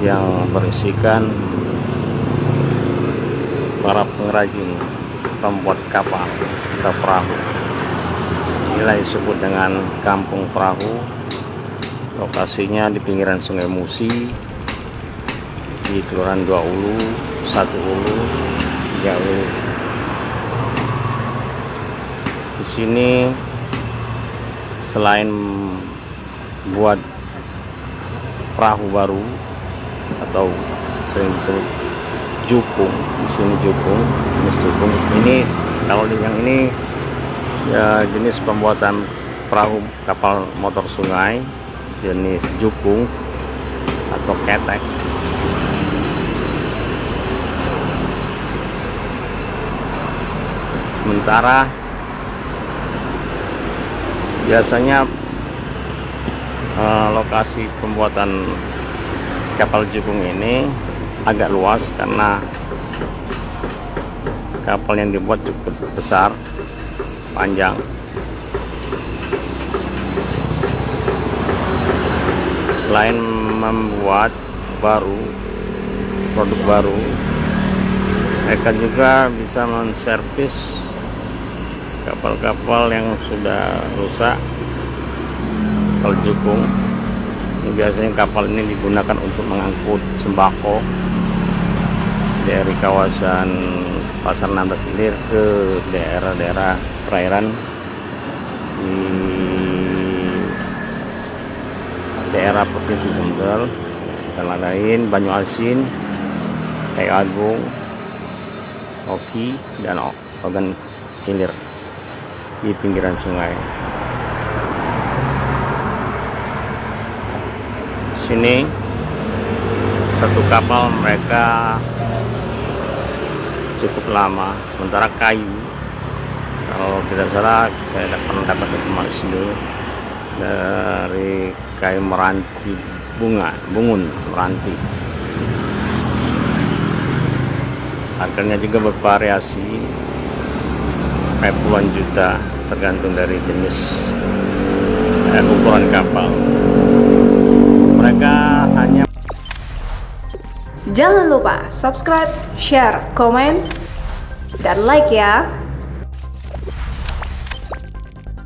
yang berisikan para pengrajin pembuat kapal atau perahu. Inilah disebut dengan Kampung Perahu. Lokasinya di pinggiran Sungai Musi, di Kelurahan 2 Ulu, 1 Ulu, 3 Ulu. Di sini selain buat perahu baru atau sering disebut jukung, di sini jukung, jenis jukung. Ini kalau yang ini ya jenis pembuatan perahu kapal motor sungai jenis jukung atau ketek. Sementara biasanya lokasi pembuatan kapal jukung ini agak luas karena kapal yang dibuat cukup besar, panjang. Selain membuat produk baru, mereka juga bisa menservis kapal-kapal yang sudah rusak. Kapal jukung ini biasanya kapal ini digunakan untuk mengangkut sembako dari kawasan Pasar 16 Ilir ke daerah-daerah perairan di daerah Provinsi Sumber, dan lain Banyu Asin, Kayu Agung, Oki, dan Ogan Ilir di pinggiran sungai. Sini satu kapal mereka cukup lama, sementara kayu, kalau tidak salah saya pernah dapat informasi dulu dari kayu meranti bungun meranti. Harganya juga bervariasi puluhan juta tergantung dari jenis dan ukuran kapal. Mereka hanya. Jangan lupa subscribe, share, komen, dan like ya.